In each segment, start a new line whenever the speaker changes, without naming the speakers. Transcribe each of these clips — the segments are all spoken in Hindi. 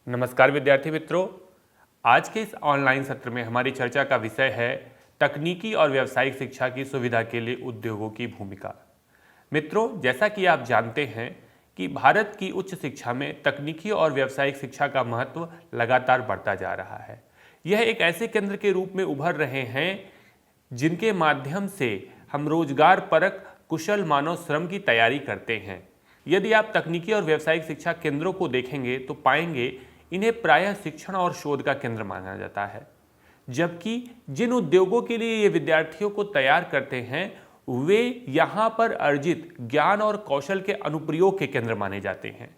नमस्कार विद्यार्थी मित्रों, आज के इस ऑनलाइन सत्र में हमारी चर्चा का विषय है तकनीकी और व्यावसायिक शिक्षा की सुविधा के लिए उद्योगों की भूमिका। मित्रों, जैसा कि आप जानते हैं कि भारत की उच्च शिक्षा में तकनीकी और व्यावसायिक शिक्षा का महत्व लगातार बढ़ता जा रहा है। यह एक ऐसे केंद्र के रूप में उभर रहे हैं जिनके माध्यम से हम रोजगार परक कुशल मानव श्रम की तैयारी करते हैं। यदि आप तकनीकी और व्यावसायिक शिक्षा केंद्रों को देखेंगे तो पाएंगे इन्हें प्रायः शिक्षण और शोध का केंद्र माना जाता है, जबकि जिन उद्योगों के लिए ये विद्यार्थियों को तैयार करते हैं वे यहाँ पर अर्जित ज्ञान और कौशल के अनुप्रयोग के केंद्र माने जाते हैं।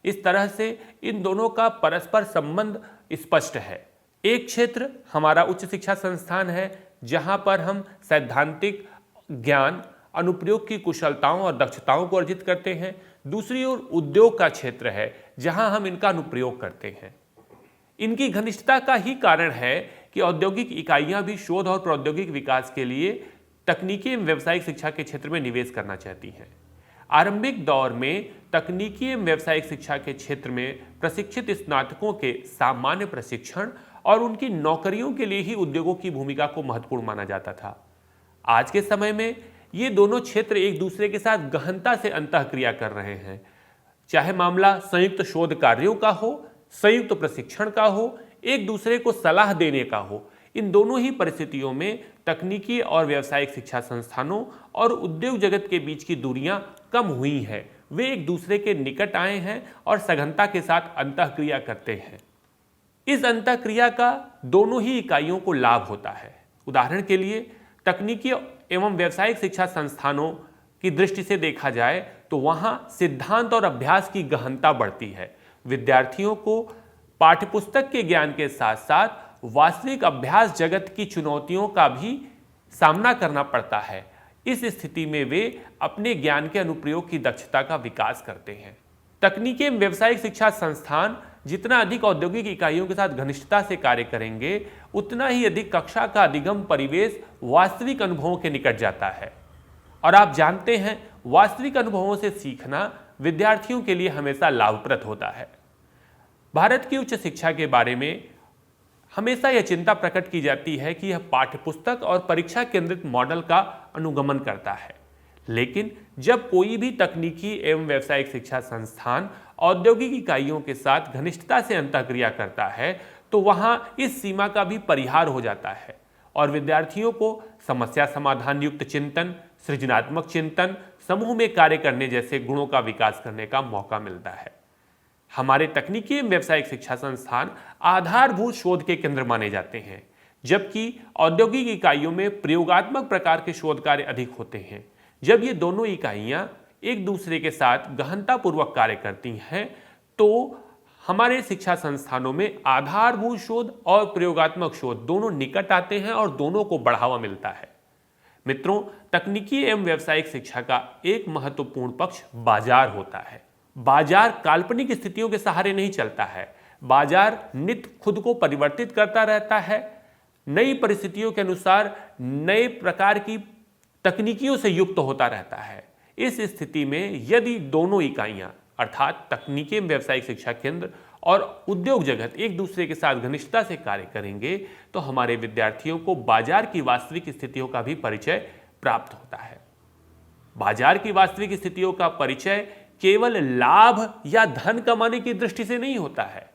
इस तरह से इन दोनों का परस्पर संबंध स्पष्ट है। एक क्षेत्र हमारा उच्च शिक्षा संस्थान है जहाँ पर हम सैद्धांतिक ज्ञान, अनुप्रयोग की कुशलताओं और दक्षताओं को अर्जित करते हैं। दूसरी ओर उद्योग का क्षेत्र है जहां हम इनका अनुप्रयोग करते हैं। इनकी घनिष्ठता का ही कारण है कि औद्योगिक इकाइयां भी शोध और प्रौद्योगिक विकास के लिए तकनीकी एवं व्यावसायिक शिक्षा के क्षेत्र में निवेश करना चाहती हैं। आरंभिक दौर में तकनीकी एवं व्यावसायिक शिक्षा के क्षेत्र में प्रशिक्षित स्नातकों के सामान्य प्रशिक्षण और उनकी नौकरियों के लिए ही उद्योगों की भूमिका को महत्वपूर्ण माना जाता था। आज के समय में ये दोनों क्षेत्र एक दूसरे के साथ गहनता से अंतःक्रिया कर रहे हैं। चाहे मामला संयुक्त शोध कार्यों का हो, संयुक्त प्रशिक्षण का हो, एक दूसरे को सलाह देने का हो, इन दोनों ही परिस्थितियों में तकनीकी और व्यावसायिक शिक्षा संस्थानों और उद्योग जगत के बीच की दूरियां कम हुई हैं। वे एक दूसरे के निकट आए हैं और सघनता के साथ अंतःक्रिया करते हैं। इस अंतःक्रिया का दोनों ही इकाइयों को लाभ होता है। उदाहरण के लिए तकनीकी एवं व्यावसायिक शिक्षा संस्थानों की दृष्टि से देखा जाए तो वहां सिद्धांत और अभ्यास की गहनता बढ़ती है। विद्यार्थियों को पाठ्यपुस्तक के ज्ञान के साथ साथ वास्तविक अभ्यास जगत की चुनौतियों का भी सामना करना पड़ता है। इस स्थिति में वे अपने ज्ञान के अनुप्रयोग की दक्षता का विकास करते हैं। तकनीकी एवं व्यावसायिक शिक्षा संस्थान जितना अधिक औद्योगिक इकाइयों के साथ घनिष्ठता से कार्य करेंगे, उतना ही अधिक कक्षा का अधिगम परिवेश वास्तविक अनुभवों के निकट जाता है। और आप जानते हैं, वास्तविक अनुभवों से सीखना विद्यार्थियों के लिए हमेशा लाभप्रद होता है। भारत की उच्च शिक्षा के बारे में हमेशा यह चिंता प्रकट की जाती है कि यह पाठ्यपुस्तक और परीक्षा केंद्रित मॉडल का अनुगमन करता है। लेकिन जब कोई भी तकनीकी एवं व्यावसायिक शिक्षा संस्थान औद्योगिक इकाइयों के साथ घनिष्ठता से अंतःक्रिया करता है तो वहां इस सीमा का भी परिहार हो जाता है और विद्यार्थियों को समस्या समाधान युक्त चिंतन, सृजनात्मक चिंतन, समूह में कार्य करने जैसे गुणों का विकास करने का मौका मिलता है। हमारे तकनीकी एवं व्यावसायिक शिक्षा संस्थान आधारभूत शोध के केंद्र माने जाते हैं, जबकि औद्योगिक इकाइयों में प्रयोगात्मक प्रकार के शोध कार्य अधिक होते हैं। जब ये दोनों इकाइयां एक दूसरे के साथ गहनतापूर्वक कार्य करती हैं तो हमारे शिक्षा संस्थानों में आधारभूत शोध और प्रयोगात्मक शोध दोनों निकट आते हैं और दोनों को बढ़ावा मिलता है। मित्रों, तकनीकी एवं व्यावसायिक शिक्षा का एक महत्वपूर्ण पक्ष बाजार होता है। बाजार काल्पनिक स्थितियों के सहारे नहीं चलता है। बाजार नित्य खुद को परिवर्तित करता रहता है। नई परिस्थितियों के अनुसार नए प्रकार की तकनीकियों से युक्त होता रहता है। इस स्थिति में यदि दोनों इकाइयां अर्थात तकनीकी एवं व्यावसायिक शिक्षा केंद्र और उद्योग जगत एक दूसरे के साथ घनिष्ठता से कार्य करेंगे तो हमारे विद्यार्थियों को बाजार की वास्तविक स्थितियों का भी परिचय प्राप्त होता है। बाजार की वास्तविक स्थितियों का परिचय केवल लाभ या धन कमाने की दृष्टि से नहीं होता है।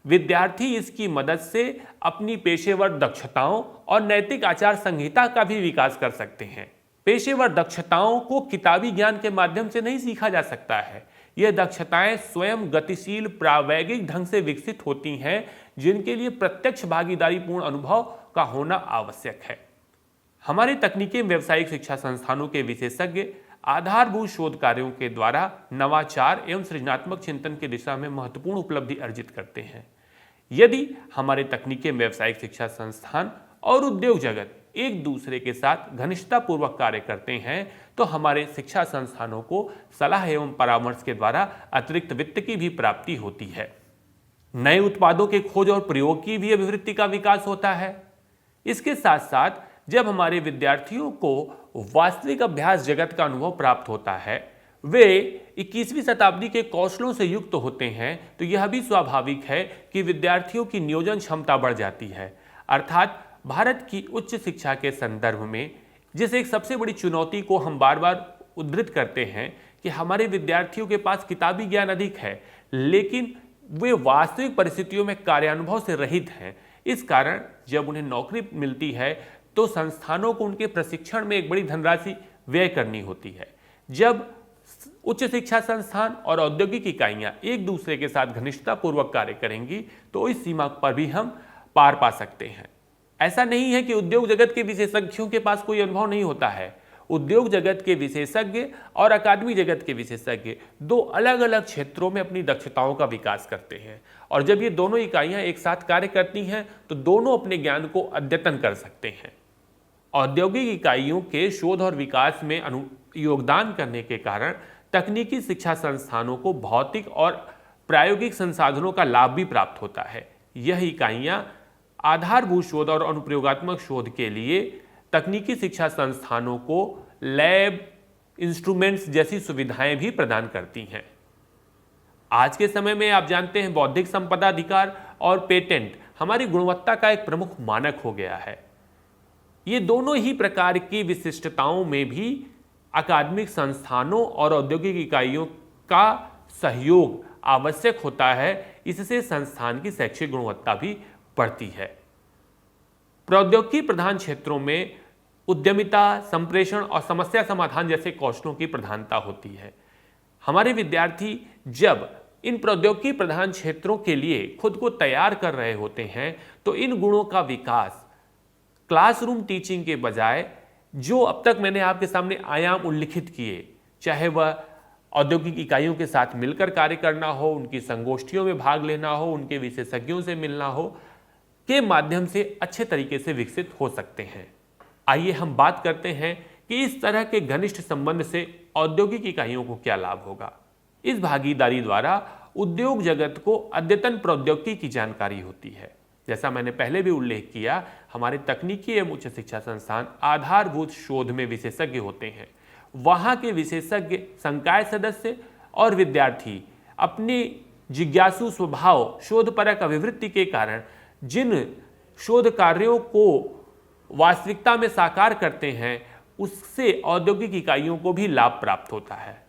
विद्यार्थी इसकी मदद से अपनी पेशेवर दक्षताओं और नैतिक आचार संहिता का भी विकास कर सकते हैं। पेशेवर दक्षताओं को किताबी ज्ञान के माध्यम से नहीं सीखा जा सकता है। यह दक्षताएं स्वयं गतिशील प्रावैगिक ढंग से विकसित होती हैं, जिनके लिए प्रत्यक्ष भागीदारीपूर्ण अनुभव का होना आवश्यक है। हमारे तकनीकी व्यावसायिक शिक्षा संस्थानों के विशेषज्ञ आधारभूत शोध कार्यों के द्वारा नवाचार एवं सृजनात्मक चिंतन की दिशा में महत्वपूर्ण उपलब्धि अर्जित करते हैं। यदि हमारे तकनीकी व्यावसायिक शिक्षा संस्थान और उद्योग जगत एक दूसरे के साथ घनिष्ठतापूर्वक कार्य करते हैं तो हमारे शिक्षा संस्थानों को सलाह एवं परामर्श के द्वारा अतिरिक्त वित्त की भी प्राप्ति होती है। नए उत्पादों के खोज और प्रयोग की भी अभिवृद्धि का विकास होता है। इसके साथ साथ जब हमारे विद्यार्थियों को वास्तविक अभ्यास जगत का अनुभव प्राप्त होता है वे 21वीं शताब्दी के कौशलों से युक्त होते हैं, तो यह भी स्वाभाविक है कि विद्यार्थियों की नियोजन क्षमता बढ़ जाती है। अर्थात भारत की उच्च शिक्षा के संदर्भ में जिस एक सबसे बड़ी चुनौती को हम बार बार उद्धृत करते हैं कि हमारे विद्यार्थियों के पास किताबी ज्ञान अधिक है, लेकिन वे वास्तविक परिस्थितियों में कार्यानुभव से रहित हैं। इस कारण जब उन्हें नौकरी मिलती है तो संस्थानों को उनके प्रशिक्षण में एक बड़ी धनराशि व्यय करनी होती है। जब उच्च शिक्षा संस्थान और औद्योगिक इकाइयां एक दूसरे के साथ घनिष्ठतापूर्वक कार्य करेंगी तो इस सीमा पर भी हम पार पा सकते हैं। ऐसा नहीं है कि उद्योग जगत के विशेषज्ञों के पास कोई अनुभव नहीं होता है। उद्योग जगत के विशेषज्ञ और अकादमी जगत के विशेषज्ञ दो अलग अलग क्षेत्रों में अपनी दक्षताओं का विकास करते हैं, और जब ये दोनों इकाइयां एक साथ कार्य करती हैं तो दोनों अपने ज्ञान को अद्यतन कर सकते हैं। औद्योगिक इकाइयों के शोध और विकास में योगदान करने के कारण तकनीकी शिक्षा संस्थानों को भौतिक और प्रायोगिक संसाधनों का लाभ भी प्राप्त होता है। यह इकाइयां आधारभूत शोध और अनुप्रयोगात्मक शोध के लिए तकनीकी शिक्षा संस्थानों को लैब, इंस्ट्रूमेंट्स जैसी सुविधाएं भी प्रदान करती हैं। आज के समय में आप जानते हैं बौद्धिक संपदा अधिकार और पेटेंट हमारी गुणवत्ता का एक प्रमुख मानक हो गया है। ये दोनों ही प्रकार की विशिष्टताओं में भी अकादमिक संस्थानों और औद्योगिक इकाइयों का सहयोग आवश्यक होता है। इससे संस्थान की शैक्षिक गुणवत्ता भी बढ़ती है। प्रौद्योगिकी प्रधान क्षेत्रों में उद्यमिता, संप्रेषण और समस्या समाधान जैसे कौशलों की प्रधानता होती है। हमारे विद्यार्थी जब इन प्रौद्योगिकी प्रधान क्षेत्रों के लिए खुद को तैयार कर रहे होते हैं तो इन गुणों का विकास क्लासरूम टीचिंग के बजाय जो अब तक मैंने आपके सामने आयाम उल्लिखित किए, चाहे वह औद्योगिक इकाइयों के साथ मिलकर कार्य करना हो, उनकी संगोष्ठियों में भाग लेना हो, उनके विशेषज्ञों से मिलना हो, के माध्यम से अच्छे तरीके से विकसित हो सकते हैं। आइए हम बात करते हैं कि इस तरह के घनिष्ठ संबंध से औद्योगिक इकाइयों को क्या लाभ होगा। इस भागीदारी द्वारा उद्योग जगत को अद्यतन प्रौद्योगिकी की जानकारी होती है। जैसा मैंने पहले भी उल्लेख किया, हमारे तकनीकी एवं उच्च शिक्षा संस्थान आधारभूत शोध में विशेषज्ञ होते हैं। वहाँ के विशेषज्ञ संकाय सदस्य और विद्यार्थी अपने जिज्ञासु स्वभाव, शोधपरक अभिवृत्ति के कारण जिन शोध कार्यों को वास्तविकता में साकार करते हैं, उससे औद्योगिक इकाइयों को भी लाभ प्राप्त होता है।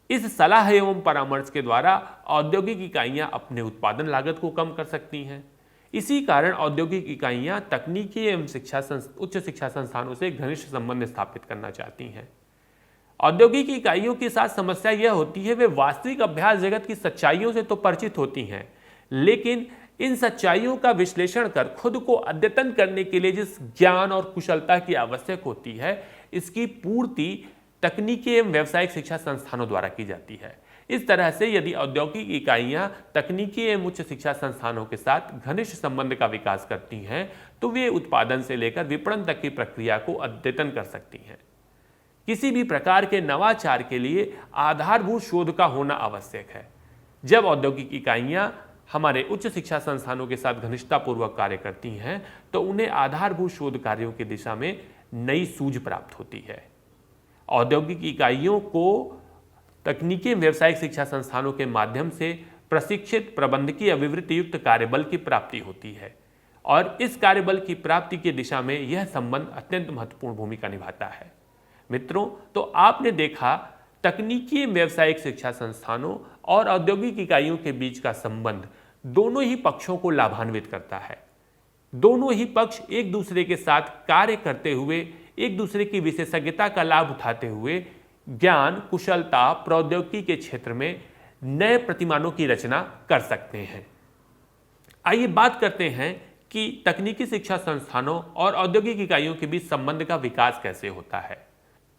इस सलाह एवं परामर्श के द्वारा औद्योगिक इकाइयां अपने उत्पादन लागत को कम कर सकती हैं। इसी कारण औद्योगिक इकाइयां तकनीकी एवं उच्च शिक्षा संस्थानों से घनिष्ठ संबंध स्थापित करना चाहती हैं। औद्योगिक इकाइयों के साथ समस्या यह होती है, वे वास्तविक अभ्यास जगत की सच्चाइयों से तो परिचित होती हैं, लेकिन इन सच्चाइयों का विश्लेषण कर खुद को अद्यतन करने के लिए जिस ज्ञान और कुशलता की आवश्यक होती है, इसकी पूर्ति तकनीकी एवं व्यावसायिक शिक्षा संस्थानों द्वारा की जाती है। इस तरह से यदि औद्योगिक इकाइयां तकनीकी एवं उच्च शिक्षा संस्थानों के साथ घनिष्ठ संबंध का विकास करती हैं, तो वे उत्पादन से लेकर विपणन तक की प्रक्रिया को अद्यतन कर सकती हैं। किसी भी प्रकार के नवाचार के लिए आधारभूत शोध का होना आवश्यक है। जब औद्योगिक इकाइयां हमारे उच्च शिक्षा संस्थानों के साथ घनिष्ठतापूर्वक कार्य करती हैं, तो उन्हें आधारभूत शोध कार्यों की दिशा में नई सूझ प्राप्त होती है। औद्योगिक इकाइयों को तकनीकी व्यावसायिक शिक्षा संस्थानों के माध्यम से प्रशिक्षित प्रबंधकीय अभिवृत्ति युक्त कार्यबल की प्राप्ति होती है, और इस कार्यबल की प्राप्ति की दिशा में यह संबंध अत्यंत महत्वपूर्ण भूमिका निभाता है। मित्रों, तो आपने देखा तकनीकी व्यावसायिक शिक्षा संस्थानों और औद्योगिक इकाइयों के बीच का संबंध दोनों ही पक्षों को लाभान्वित करता है। दोनों ही पक्ष एक दूसरे के साथ कार्य करते हुए, एक दूसरे की विशेषज्ञता का लाभ उठाते हुए ज्ञान, कुशलता, प्रौद्योगिकी के क्षेत्र में नए प्रतिमानों की रचना कर सकते हैं। आइए बात करते हैं कि तकनीकी शिक्षा संस्थानों और औद्योगिक इकाइयों के बीच संबंध का विकास कैसे होता है।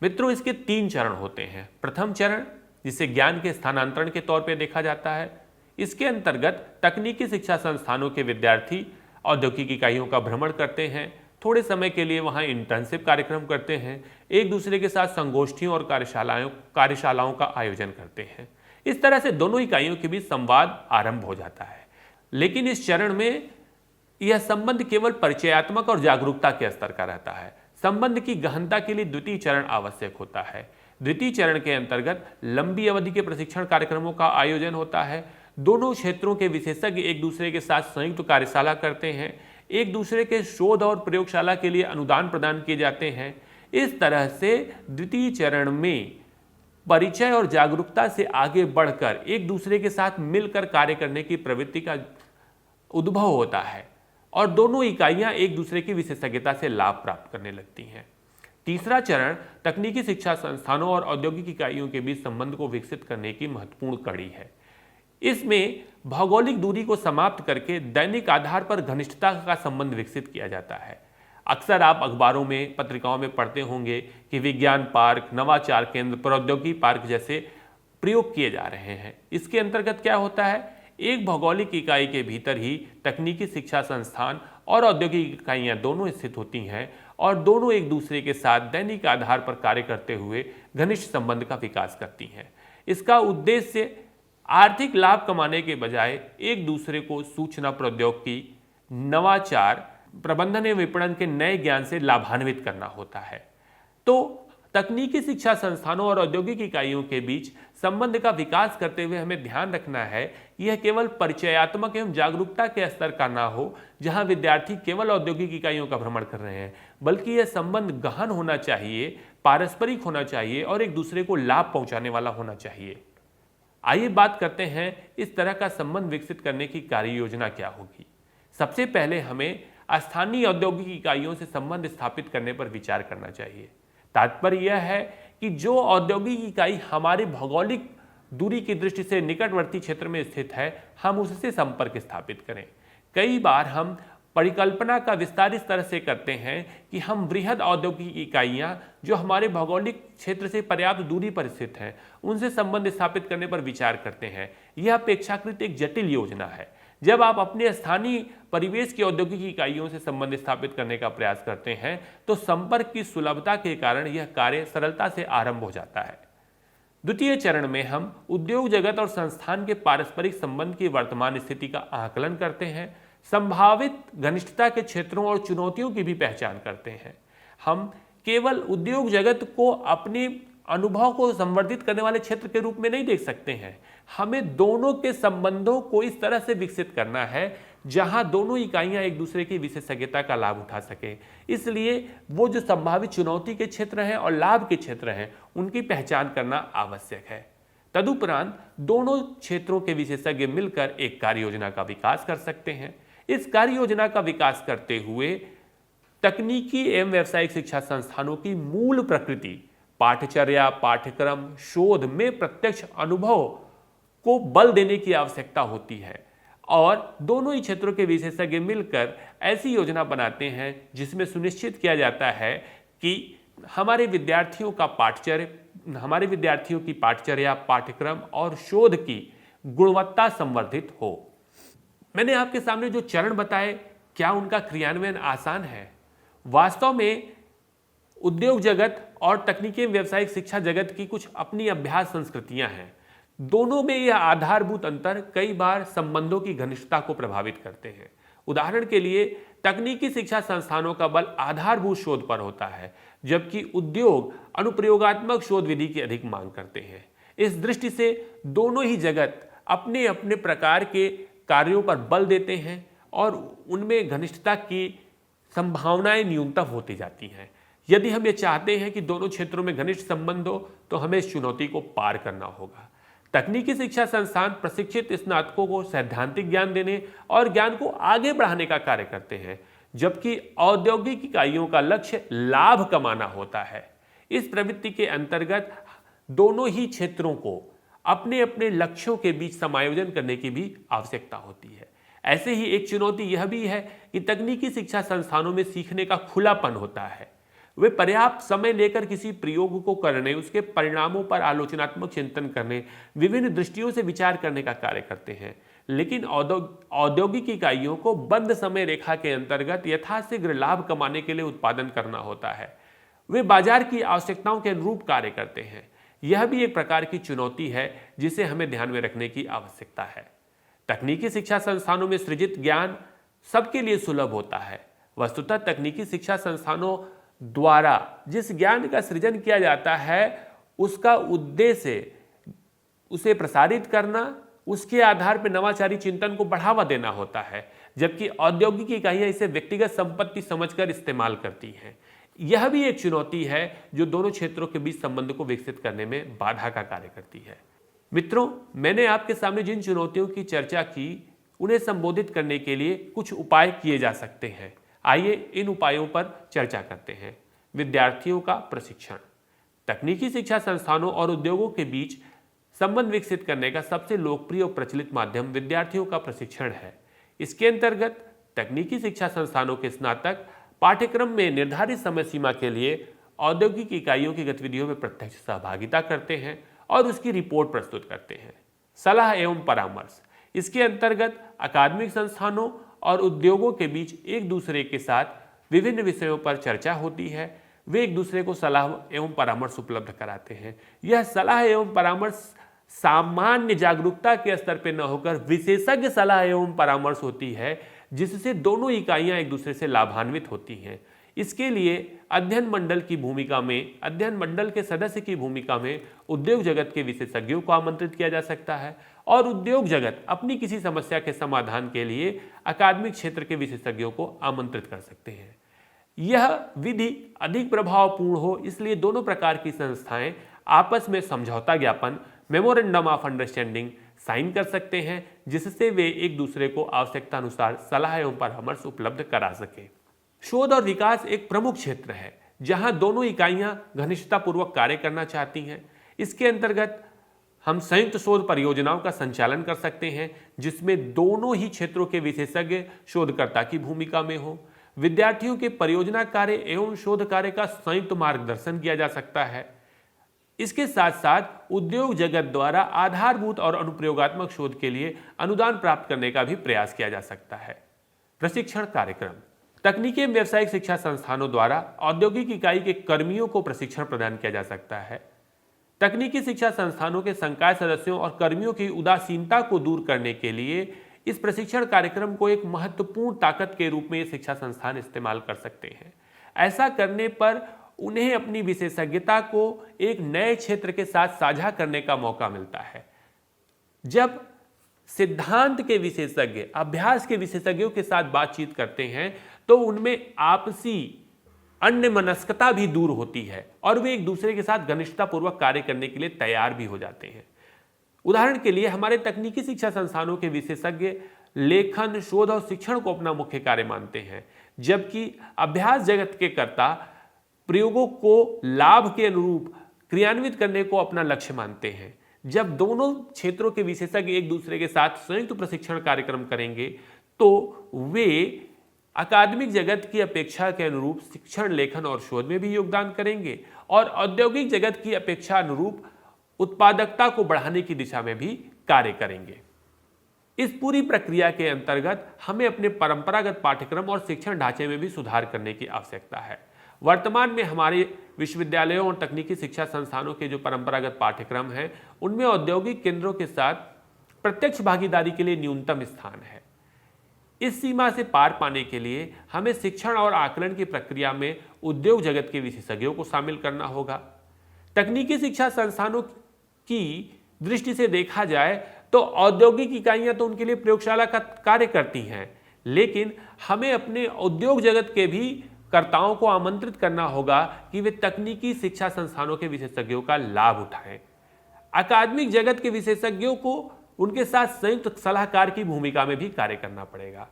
मित्रों, इसके 3 चरण होते हैं। प्रथम चरण, जिसे ज्ञान के स्थानांतरण के तौर पर देखा जाता है, इसके अंतर्गत तकनीकी शिक्षा संस्थानों के विद्यार्थी औद्योगिक इकाइयों का भ्रमण करते हैं, थोड़े समय के लिए वहां इंटर्नशिप कार्यक्रम करते हैं, एक दूसरे के साथ संगोष्ठियों और कार्यशालाओं का आयोजन करते हैं। इस तरह से दोनों इकाइयों के बीच संवाद आरंभ हो जाता है। लेकिन इस चरण में यह संबंध केवल परिचयात्मक और जागरूकता के स्तर का रहता है। संबंध की गहनता के लिए द्वितीय चरण आवश्यक होता है। द्वितीय चरण के अंतर्गत लंबी अवधि के प्रशिक्षण कार्यक्रमों का आयोजन होता है। दोनों क्षेत्रों के विशेषज्ञ एक दूसरे के साथ संयुक्त कार्यशाला करते हैं। एक दूसरे के शोध और प्रयोगशाला के लिए अनुदान प्रदान किए जाते हैं। इस तरह से द्वितीय चरण में परिचय और जागरूकता से आगे बढ़कर एक दूसरे के साथ मिलकर कार्य करने की प्रवृत्ति का उद्भव होता है और दोनों इकाइयां एक दूसरे की विशेषज्ञता से लाभ प्राप्त करने लगती हैं। तीसरा चरण तकनीकी शिक्षा संस्थानों और औद्योगिक इकाइयों के बीच संबंध को विकसित करने की महत्वपूर्ण कड़ी है। इसमें भौगोलिक दूरी को समाप्त करके दैनिक आधार पर घनिष्ठता का संबंध विकसित किया जाता है। अक्सर आप अखबारों में, पत्रिकाओं में पढ़ते होंगे कि विज्ञान पार्क, नवाचार केंद्र, प्रौद्योगिकी पार्क जैसे प्रयोग किए जा रहे हैं। इसके अंतर्गत क्या होता है, एक भौगोलिक इकाई के भीतर ही तकनीकी शिक्षा संस्थान और औद्योगिक इकाइयां दोनों स्थित होती हैं और दोनों एक दूसरे के साथ दैनिक आधार पर कार्य करते हुए घनिष्ठ संबंध का विकास करती हैं। इसका उद्देश्य आर्थिक लाभ कमाने के बजाय एक दूसरे को सूचना प्रौद्योगिकी, नवाचार, प्रबंधन एवं विपणन के नए ज्ञान से लाभान्वित करना होता है। तो तकनीकी शिक्षा संस्थानों और औद्योगिक इकाइयों के बीच संबंध का विकास करते हुए हमें ध्यान रखना है कि यह केवल परिचयात्मक एवं जागरूकता के स्तर का ना हो, जहां विद्यार्थी केवल औद्योगिक इकाइयों का भ्रमण कर रहे हैं, बल्कि यह संबंध गहन होना चाहिए, पारस्परिक होना चाहिए और एक दूसरे को लाभ पहुंचाने वाला होना चाहिए। आइए बात करते हैं इस तरह का संबंध विकसित करने की कार्य योजना क्या होगी। सबसे पहले हमें स्थानीय औद्योगिक इकाइयों से संबंध स्थापित करने पर विचार करना चाहिए। तात्पर्य यह है कि जो औद्योगिक इकाई हमारी भौगोलिक दूरी की दृष्टि से निकटवर्ती क्षेत्र में स्थित है, हम उससे संपर्क स्थापित करें। कई बार हम परिकल्पना का विस्तार इस तरह से करते हैं कि हम बृहद औद्योगिक इकाइयां जो हमारे भौगोलिक क्षेत्र से पर्याप्त दूरी पर स्थित हैं, उनसे संबंध स्थापित करने पर विचार करते हैं। यह अपेक्षाकृत एक जटिल योजना है। जब आप अपने स्थानीय परिवेश की औद्योगिक इकाइयों से संबंध स्थापित करने का प्रयास करते हैं तो संपर्क की सुलभता के कारण यह कार्य सरलता से आरंभ हो जाता है। द्वितीय चरण में हम उद्योग जगत और संस्थान के पारस्परिक संबंध की वर्तमान स्थिति का आकलन करते हैं, संभावित घनिष्ठता के क्षेत्रों और चुनौतियों की भी पहचान करते हैं। हम केवल उद्योग जगत को अपने अनुभव को संवर्धित करने वाले क्षेत्र के रूप में नहीं देख सकते हैं। हमें दोनों के संबंधों को इस तरह से विकसित करना है जहां दोनों इकाइयां एक दूसरे की विशेषज्ञता का लाभ उठा सके। इसलिए वो जो संभावित चुनौती के क्षेत्र हैं और लाभ के क्षेत्र हैं, उनकी पहचान करना आवश्यक है। तदुपरांत दोनों क्षेत्रों के विशेषज्ञ मिलकर एक कार्य योजना का विकास कर सकते हैं। इस कार्य योजना का विकास करते हुए तकनीकी एवं व्यावसायिक शिक्षा संस्थानों की मूल प्रकृति, पाठ्यचर्या, पाठ्यक्रम, शोध में प्रत्यक्ष अनुभव को बल देने की आवश्यकता होती है और दोनों ही क्षेत्रों के विशेषज्ञ मिलकर ऐसी योजना बनाते हैं जिसमें सुनिश्चित किया जाता है कि हमारे विद्यार्थियों की पाठ्यचर्या, पाठ्यक्रम और शोध की गुणवत्ता संवर्धित हो। मैंने आपके सामने जो चरण बताए, क्या उनका क्रियान्वयन आसान है? वास्तव में उद्योग जगत और तकनीकी व्यावसायिक शिक्षा जगत की कुछ अपनी अभ्यास संस्कृतियां हैं। दोनों में यह आधारभूत अंतर कई बार संबंधों की घनिष्ठता को प्रभावित करते हैं। उदाहरण के लिए तकनीकी शिक्षा संस्थानों का बल आधारभूत शोध पर होता है, जबकि उद्योग अनुप्रयोगात्मक शोध विधि की अधिक मांग करते हैं। इस दृष्टि से दोनों ही जगत अपने अपने प्रकार के कार्यों पर बल देते हैं और उनमें घनिष्ठता की संभावनाएं न्यूनतम होती जाती हैं। यदि हम ये चाहते हैं कि दोनों क्षेत्रों में घनिष्ठ संबंध हो तो हमें इस चुनौती को पार करना होगा। तकनीकी शिक्षा संस्थान प्रशिक्षित स्नातकों को सैद्धांतिक ज्ञान देने और ज्ञान को आगे बढ़ाने का कार्य करते हैं, जबकि औद्योगिक इकाइयों का लक्ष्य लाभ कमाना होता है। इस प्रवृत्ति के अंतर्गत दोनों ही क्षेत्रों को अपने अपने लक्ष्यों के बीच समायोजन करने की भी आवश्यकता होती है। ऐसे ही एक चुनौती यह भी है कि तकनीकी शिक्षा संस्थानों में सीखने का खुलापन होता है। वे पर्याप्त समय लेकर किसी प्रयोग को करने, उसके परिणामों पर आलोचनात्मक चिंतन करने, विभिन्न दृष्टियों से विचार करने का कार्य करते हैं। लेकिन औद्योगिक इकाइयों को बंद समय रेखा के अंतर्गत यथाशीघ्र लाभ कमाने के लिए उत्पादन करना होता है। वे बाजार की आवश्यकताओं के अनुरूप कार्य करते हैं। यह भी एक प्रकार की चुनौती है जिसे हमें ध्यान में रखने की आवश्यकता है। तकनीकी शिक्षा संस्थानों में सृजित ज्ञान सबके लिए सुलभ होता है। वस्तुतः तकनीकी शिक्षा संस्थानों द्वारा जिस ज्ञान का सृजन किया जाता है उसका उद्देश्य उसे प्रसारित करना, उसके आधार पर नवाचारी चिंतन को बढ़ावा देना होता है, जबकि औद्योगिक इकाइयां इसे व्यक्तिगत संपत्ति समझकर इस्तेमाल करती हैं। यह भी एक चुनौती है जो दोनों क्षेत्रों के बीच संबंध को विकसित करने में बाधा का कार्य करती है। मित्रों, मैंने आपके सामने जिन चुनौतियों की चर्चा की, उन्हें संबोधित करने के लिए कुछ उपाय किए जा सकते हैं। आइए इन उपायों पर चर्चा करते हैं। विद्यार्थियों का प्रशिक्षण। तकनीकी शिक्षा संस्थानों और उद्योगों के बीच संबंध विकसित करने का सबसे लोकप्रिय और प्रचलित माध्यम विद्यार्थियों का प्रशिक्षण है। इसके अंतर्गत तकनीकी शिक्षा संस्थानों के स्नातक पाठ्यक्रम में निर्धारित समय सीमा के लिए औद्योगिक इकाइयों की गतिविधियों में प्रत्यक्ष सहभागिता करते हैं और उसकी रिपोर्ट प्रस्तुत करते हैं। सलाह एवं परामर्श। इसके अंतर्गत अकादमिक संस्थानों और उद्योगों के बीच एक दूसरे के साथ विभिन्न विषयों पर चर्चा होती है। वे एक दूसरे को सलाह एवं परामर्श उपलब्ध कराते हैं। यह सलाह एवं परामर्श सामान्य जागरूकता के स्तर पर न होकर विशेषज्ञ सलाह एवं परामर्श होती है, जिससे दोनों इकाइयां एक दूसरे से लाभान्वित होती हैं। इसके लिए अध्ययन मंडल के सदस्य की भूमिका में उद्योग जगत के विशेषज्ञों को आमंत्रित किया जा सकता है और उद्योग जगत अपनी किसी समस्या के समाधान के लिए अकादमिक क्षेत्र के विशेषज्ञों को आमंत्रित कर सकते हैं। यह विधि अधिक प्रभावपूर्ण हो, इसलिए दोनों प्रकार की संस्थाएं आपस में समझौता ज्ञापन मेमोरेंडम ऑफ अंडरस्टैंडिंग साइन कर सकते हैं, जिससे वे एक दूसरे को आवश्यकता अनुसार सलाह एवं परामर्श उपलब्ध करा सके। शोध और विकास एक प्रमुख क्षेत्र है जहां दोनों इकाइयां घनिष्ठतापूर्वक कार्य करना चाहती हैं। इसके अंतर्गत हम संयुक्त शोध परियोजनाओं का संचालन कर सकते हैं, जिसमें दोनों ही क्षेत्रों के विशेषज्ञ शोधकर्ता की भूमिका में हो। विद्यार्थियों के परियोजना कार्य एवं शोध कार्य का संयुक्त मार्गदर्शन किया जा सकता है। इसके साथ साथ उद्योग जगत द्वारा आधारभूत और अनुप्रयोगात्मक शोध के लिए अनुदान प्राप्त करने का भी प्रयास किया जा सकता है। प्रशिक्षण कार्यक्रम। तकनीकी एवं व्यावसायिक शिक्षा संस्थानों द्वारा औद्योगिक इकाई के कर्मियों को प्रशिक्षण प्रदान किया जा सकता है। तकनीकी शिक्षा संस्थानों के संकाय सदस्यों और कर्मियों की उदासीनता को दूर करने के लिए इस प्रशिक्षण कार्यक्रम को एक महत्वपूर्ण ताकत के रूप में ये शिक्षा संस्थान इस्तेमाल कर सकते हैं। ऐसा करने पर उन्हें अपनी विशेषज्ञता को एक नए क्षेत्र के साथ साझा करने का मौका मिलता है। जब सिद्धांत के विशेषज्ञ अभ्यास के विशेषज्ञों के साथ बातचीत करते हैं तो उनमें आपसी अन्यमनस्कता भी दूर होती है और वे एक दूसरे के साथ घनिष्ठतापूर्वक कार्य करने के लिए तैयार भी हो जाते हैं। उदाहरण के लिए हमारे तकनीकी शिक्षा संस्थानों के विशेषज्ञ लेखन, शोध और शिक्षण को अपना मुख्य कार्य मानते हैं, जबकि अभ्यास जगत के कर्ता प्रयोगों को लाभ के अनुरूप क्रियान्वित करने को अपना लक्ष्य मानते हैं। जब दोनों क्षेत्रों के विशेषज्ञ एक दूसरे के साथ संयुक्त प्रशिक्षण कार्यक्रम करेंगे तो वे अकादमिक जगत की अपेक्षा के अनुरूप शिक्षण, लेखन और शोध में भी योगदान करेंगे और औद्योगिक जगत की अपेक्षा अनुरूप उत्पादकता को बढ़ाने की दिशा में भी कार्य करेंगे। इस पूरी प्रक्रिया के अंतर्गत हमें अपने परंपरागत पाठ्यक्रम और शिक्षण ढांचे में भी सुधार करने की आवश्यकता है। वर्तमान में हमारे विश्वविद्यालयों और तकनीकी शिक्षा संस्थानों के जो परंपरागत पाठ्यक्रम हैं, उनमें औद्योगिक केंद्रों के साथ प्रत्यक्ष भागीदारी के लिए न्यूनतम स्थान है। इस सीमा से पार पाने के लिए हमें शिक्षण और आकलन की प्रक्रिया में उद्योग जगत के विशेषज्ञों को शामिल करना होगा। तकनीकी शिक्षा संस्थानों की दृष्टि से देखा जाए तो औद्योगिक इकाइयां तो उनके लिए प्रयोगशाला का कार्य करती हैं, लेकिन हमें अपने उद्योग जगत के भी कर्ताओं को आमंत्रित करना होगा कि वे तकनीकी शिक्षा संस्थानों के विशेषज्ञों का लाभ उठाएं। अकादमिक जगत के विशेषज्ञों को उनके साथ संयुक्त सलाहकार की भूमिका में भी कार्य करना पड़ेगा।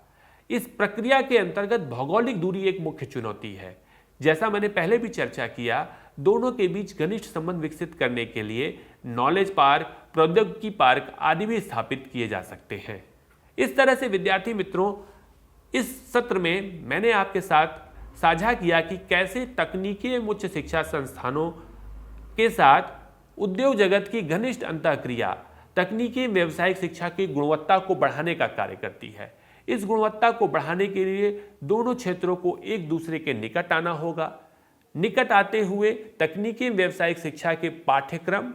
इस प्रक्रिया के अंतर्गत भौगोलिक दूरी एक मुख्य चुनौती है। जैसा मैंने पहले भी चर्चा किया, दोनों के बीच घनिष्ठ संबंध विकसित करने के लिए नॉलेज पार्क, प्रौद्योगिकी पार्क आदि भी स्थापित किए जा सकते हैं। इस तरह से विद्यार्थी मित्रों, इस सत्र में मैंने आपके साथ साझा किया कि कैसे तकनीकी एवं उच्च शिक्षा संस्थानों के साथ उद्योग जगत की घनिष्ठ अंतःक्रिया तकनीकी व्यावसायिक शिक्षा की गुणवत्ता को बढ़ाने का कार्य करती है। इस गुणवत्ता को बढ़ाने के लिए दोनों क्षेत्रों को एक दूसरे के निकट आना होगा। निकट आते हुए तकनीकी व्यावसायिक शिक्षा के पाठ्यक्रम,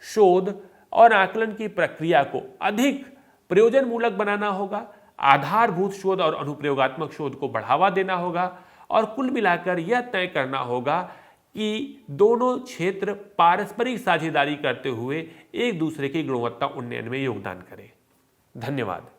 शोध और आकलन की प्रक्रिया को अधिक प्रयोजनमूलक बनाना होगा। आधारभूत शोध और अनुप्रयोगात्मक शोध को बढ़ावा देना होगा और कुल मिलाकर यह तय करना होगा कि दोनों क्षेत्र पारस्परिक साझेदारी करते हुए एक दूसरे की गुणवत्ता उन्नयन में योगदान करें। धन्यवाद।